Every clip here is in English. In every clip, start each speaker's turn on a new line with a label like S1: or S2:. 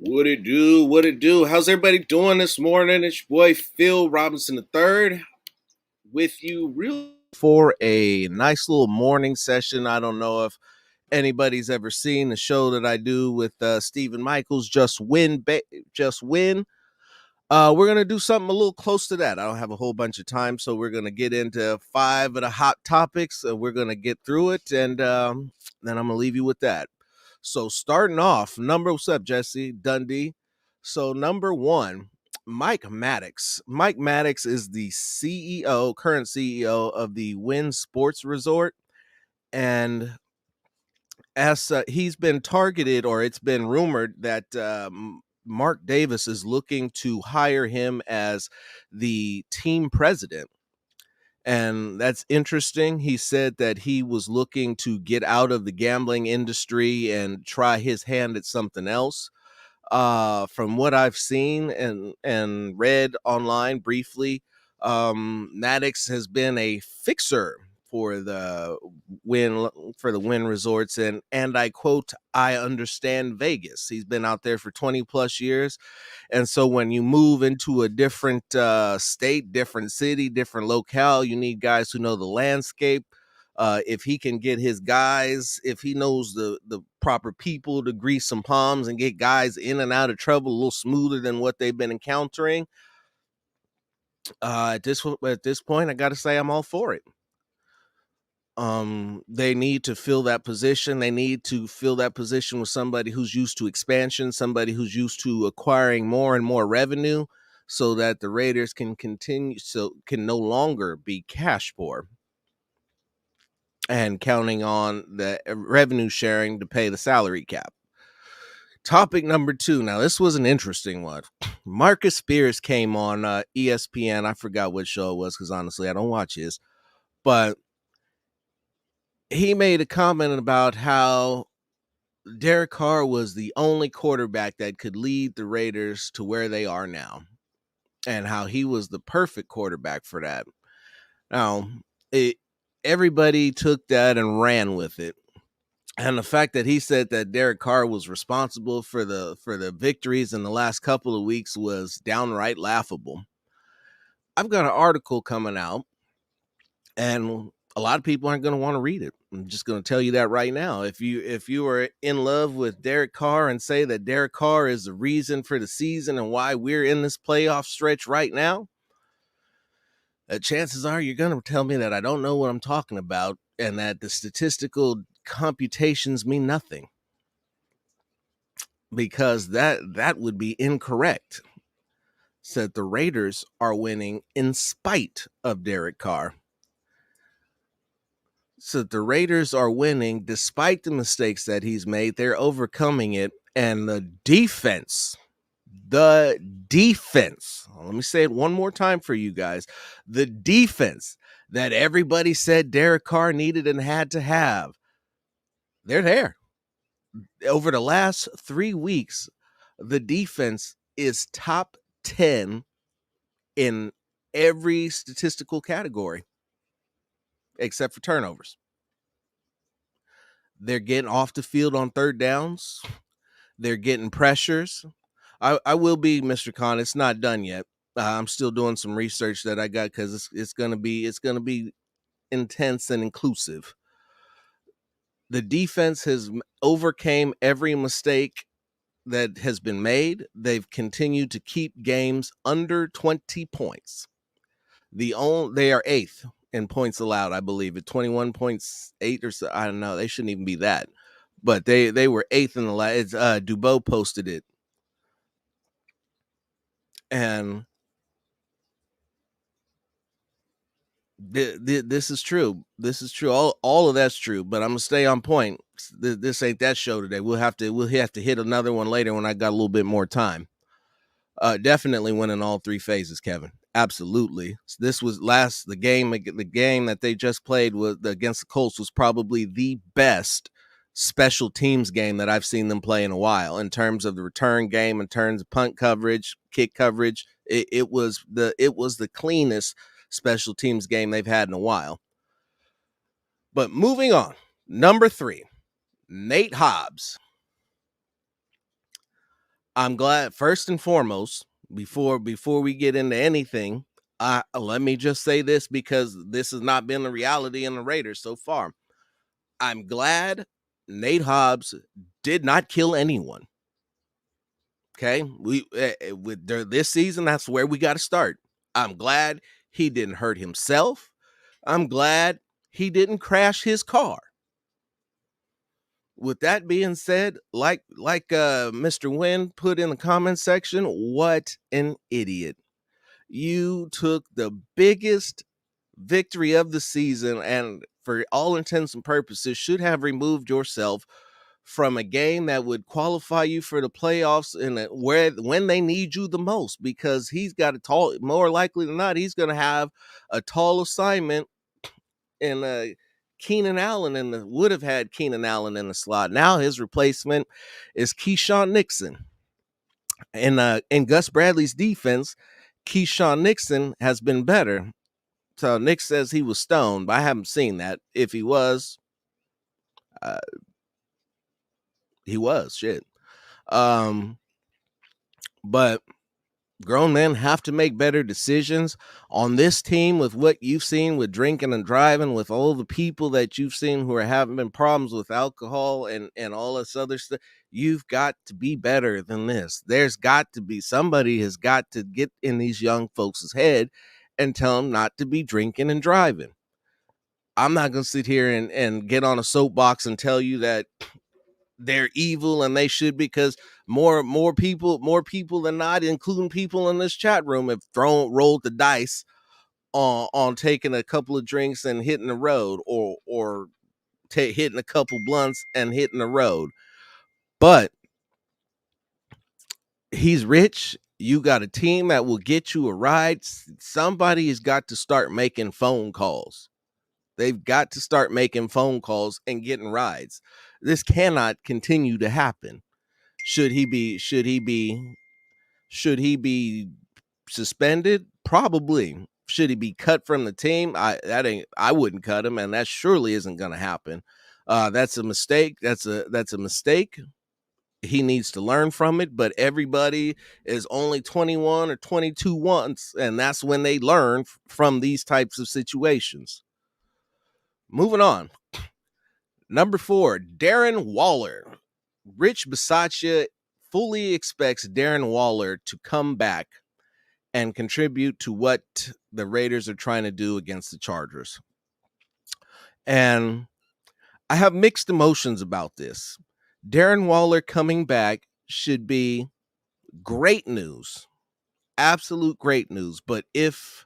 S1: What it do? What it do? How's everybody doing this morning? It's your boy Phil Robinson III with you real for a nice little morning session. I don't know if anybody's ever seen the show that I do with Stephen Michaels, Just Win, Just Win. We're gonna do something a little close to that. I don't have a whole bunch of time, so we're gonna get into 5 of the hot topics. We're gonna get through it, and then I'm gonna leave you with that. So starting off, what's up, Jesse Dundee? So number one, Mike Maddox. Mike Maddox is the current CEO of the Wynn Sports Resort, and as he's been targeted, or it's been rumored that Mark Davis is looking to hire him as the team president. And that's interesting. He said that he was looking to get out of the gambling industry and try his hand at something else. From what I've seen and read online briefly, Maddox has been a fixer for the Wynn resorts, and I quote, "I understand Vegas." He's been out there for 20 plus years, and so when you move into a different state, different city, different locale, you need guys who know the landscape. If he can get his guys, if he knows the proper people to grease some palms and get guys in and out of trouble a little smoother than what they've been encountering, at this point, I got to say I'm all for it. They need to fill that position. They need to fill that position with somebody who's used to expansion, somebody who's used to acquiring more and more revenue, so that the Raiders can no longer be cash poor and counting on the revenue sharing to pay the salary cap. Topic number 2. Now, this was an interesting one. Marcus Spears came on ESPN. I forgot what show it was because honestly, I don't watch his. But he made a comment about how Derek Carr was the only quarterback that could lead the Raiders to where they are now, and how he was the perfect quarterback for that. Now, everybody took that and ran with it. And the fact that he said that Derek Carr was responsible for the victories in the last couple of weeks was downright laughable. I've got an article coming out, and a lot of people aren't going to want to read it. I'm just going to tell you that right now. If you are in love with Derek Carr and say that Derek Carr is the reason for the season and why we're in this playoff stretch right now, chances are you're going to tell me that I don't know what I'm talking about and that the statistical computations mean nothing, because that would be incorrect. Said the Raiders are winning in spite of Derek Carr. So the Raiders are winning despite the mistakes that he's made. They're overcoming it. And the defense, let me say it one more time for you guys. The defense that everybody said Derek Carr needed and had to have, they're there. Over the last 3 weeks, the defense is top 10 in every statistical category except for turnovers. They're getting off the field on third downs. They're getting pressures. I will be, Mr. Khan. It's not done yet. I'm still doing some research that I got because it's gonna be intense and inclusive. The defense has overcame every mistake that has been made. They've continued to keep games under 20 points. They are 8th in points allowed, I believe, at 21.8 or so. I don't know. They shouldn't even be that. But they were 8th in the last. Dubois posted it. And this is true. This is true. All of that's true. But I'm gonna stay on point. This ain't that show today. We'll have to hit another one later when I got a little bit more time. Definitely winning all 3 phases, Kevin. Absolutely. This was the game that they just played against the Colts was probably the best special teams game that I've seen them play in a while, in terms of the return game, in terms of punt coverage, kick coverage. It was the cleanest special teams game they've had in a while. But moving on, number 3, Nate Hobbs. I'm glad first and foremost, before we get into anything, let me just say this because this has not been the reality in the Raiders so far. I'm glad Nate Hobbs did not kill anyone. Okay, this season, that's where we got to start. I'm glad he didn't hurt himself. I'm glad he didn't crash his car. With that being said, like Mr. Wynn put in the comment section, what an idiot. You took the biggest victory of the season and for all intents and purposes should have removed yourself from a game that would qualify you for the playoffs and where when they need you the most, because he's got a tall, more likely than not, he's going to have a tall assignment. And Keenan Allen would have had Keenan Allen in the slot. Now his replacement is Keyshawn Nixon. And in Gus Bradley's defense, Keyshawn Nixon has been better. So Nick says he was stoned, but I haven't seen that. If he was, uh, he was shit. But grown men have to make better decisions on this team with what you've seen with drinking and driving, with all the people that you've seen who are having problems with alcohol and all this other stuff. You've got to be better than this. There's got to be somebody has got to get in these young folks' head and tell them not to be drinking and driving. I'm not going to sit here and get on a soapbox and tell you that they're evil and they should, because more people than not, including people in this chat room, have rolled the dice on taking a couple of drinks and hitting the road, or hitting a couple blunts and hitting the road. But he's rich. You got a team that will get you a ride. Somebody has got to start making phone calls. They've got to start making phone calls and getting rides. This cannot continue to happen. Should he be suspended? Probably. Should he be cut from the team? I wouldn't cut him, and that surely isn't going to happen. That's a mistake. That's a mistake. He needs to learn from it, but everybody is only 21 or 22 once, and that's when they learn from these types of situations. Moving on. Number 4, Darren Waller. Rich Bisaccia fully expects Darren Waller to come back and contribute to what the Raiders are trying to do against the Chargers. And I have mixed emotions about this. Darren Waller coming back should be great news, absolute great news. But if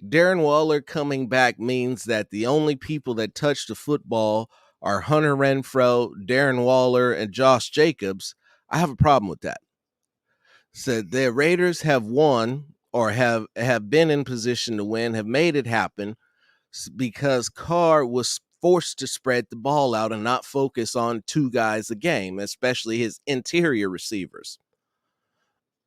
S1: Darren Waller coming back means that the only people that touch the football are Hunter Renfrow, Darren Waller, and Josh Jacobs, I have a problem with that. So the Raiders have won, or have been in position to win, have made it happen because Carr was forced to spread the ball out and not focus on two guys a game, especially his interior receivers.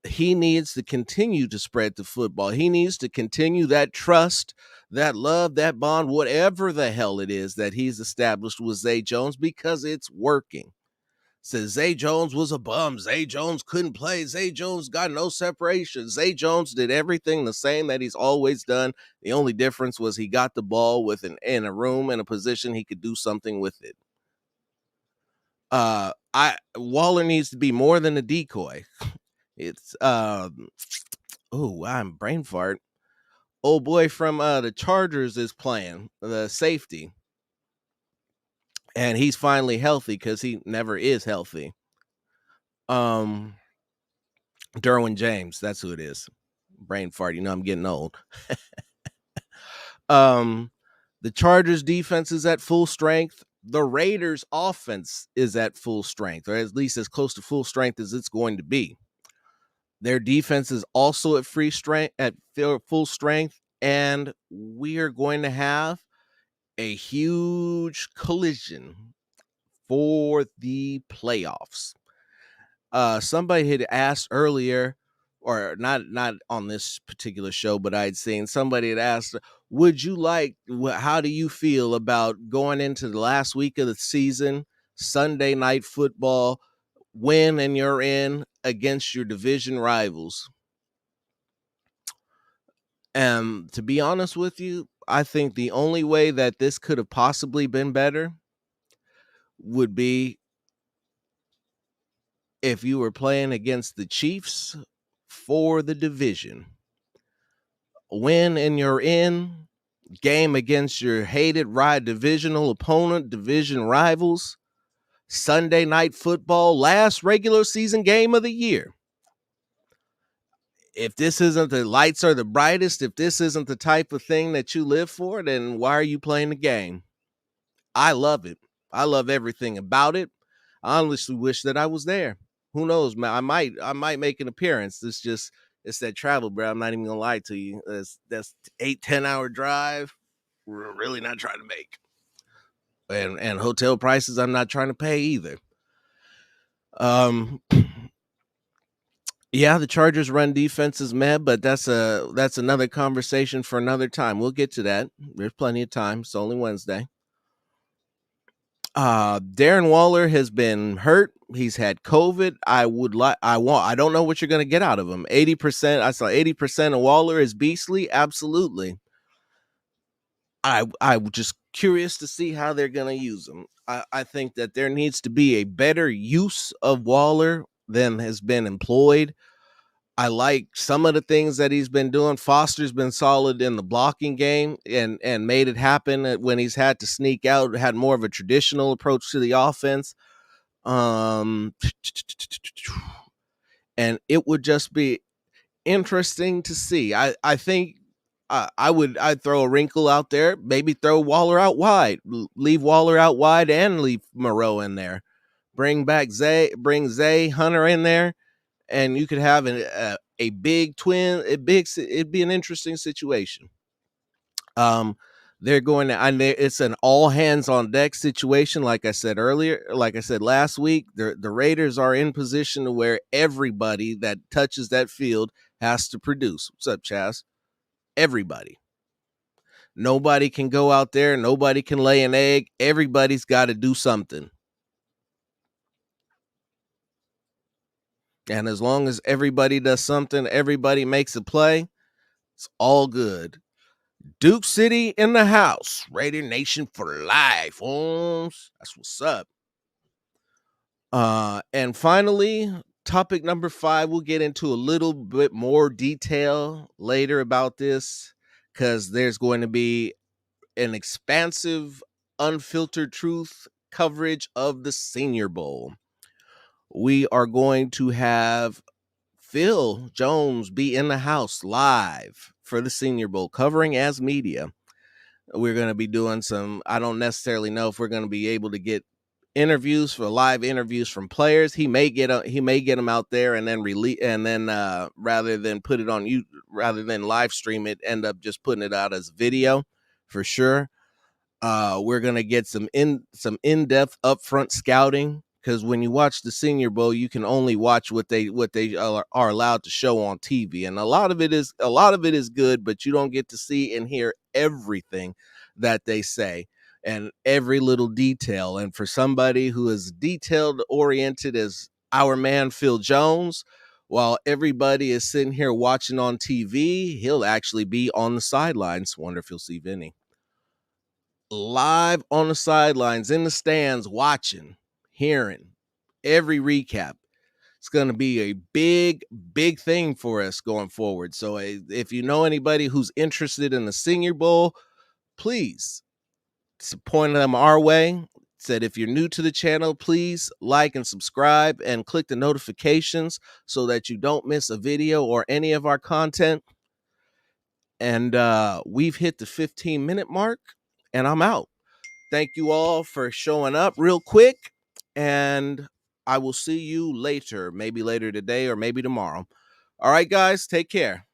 S1: He needs to continue to spread the football. He needs to continue that trust, that love, that bond, whatever the hell it is that he's established with Zay Jones, because it's working. Says Zay Jones was a bum. Zay Jones couldn't play. Zay Jones got no separation. Zay Jones did everything the same that he's always done. The only difference was he got the ball in a room, in a position he could do something with it. Waller needs to be more than a decoy. It's I'm brain fart. Old boy from the Chargers is playing the safety, and he's finally healthy because he never is healthy. Derwin James, that's who it is. Brain fart, I'm getting old. The Chargers defense is at full strength. The Raiders offense is at full strength, or at least as close to full strength as it's going to be. Their defense is also at full strength, and we are going to have a huge collision for the playoffs. Somebody had asked earlier, or not on this particular show, but I'd seen somebody had asked, how do you feel about going into the last week of the season, Sunday night football, win and you're in against your division rivals. And to be honest with you, I think the only way that this could have possibly been better would be if you were playing against the Chiefs for the division. Win and you're in, game against your hated divisional opponent, division rivals, Sunday night football, last regular season game of the year. If this isn't the lights are the brightest, if this isn't the type of thing that you live for, then why are you playing the game? I love it. I love everything about it. I honestly wish that I was there. Who knows, man? I might make an appearance. It's that travel, bro. I'm not even gonna lie to you. That's 8-10 hour drive. We're really not trying to make. And hotel prices I'm not trying to pay either. Yeah, the Chargers run defense is mad, but that's another conversation for another time. We'll get to that. There's plenty of time. It's only Wednesday. Darren Waller has been hurt. He's had COVID. I don't know what you're gonna get out of him. 80%. I saw 80% of Waller is beastly. Absolutely. I'm just curious to see how they're gonna use him. I think that there needs to be a better use of Waller than has been employed. I like some of the things that he's been doing. Foster's been solid in the blocking game and made it happen when he's had to sneak out, had more of a traditional approach to the offense. And it would just be interesting to see. I think I'd throw a wrinkle out there, maybe throw Waller out wide, leave Waller out wide and leave Moreau in there. Bring Zay Hunter in there, and you could have a big twin. It'd be an interesting situation. They're going to, and it's an all hands on deck situation. Like I said last week, the Raiders are in position to where everybody that touches that field has to produce. What's up, Chaz? Everybody. Nobody can go out there. Nobody can lay an egg. Everybody's got to do something. And as long as everybody does something, everybody makes a play, it's all good. Duke City in the house. Raider Nation for life, Holmes. That's what's up. And finally, topic number 5. We'll get into a little bit more detail later about this because there's going to be an expansive, unfiltered truth coverage of the Senior Bowl. We are going to have Phil Jones be in the house live for the Senior Bowl, covering as media. We're going to be doing I don't necessarily know if we're going to be able to get live interviews from players. He may get them out there and then release, and then rather than put it on you, rather than live stream it, end up just putting it out as video for sure. We're going to get some in-depth upfront scouting, because when you watch the Senior Bowl, you can only watch what they are allowed to show on TV, and a lot of it is good, but you don't get to see and hear everything that they say and every little detail. And for somebody who is detailed oriented as our man Phil Jones, while everybody is sitting here watching on TV, he'll actually be on the sidelines. Wonder if you'll see Vinny live on the sidelines in the stands, watching, hearing every recap. It's going to be a big thing for us going forward. So if you know anybody who's interested in the Senior Bowl, please point them our way. Said if you're new to the channel, please like and subscribe and click the notifications so that you don't miss a video or any of our content. And we've hit the 15-minute mark, and I'm out. Thank you all for showing up real quick, and I will see you later, maybe later today or maybe tomorrow. All right, guys, take care.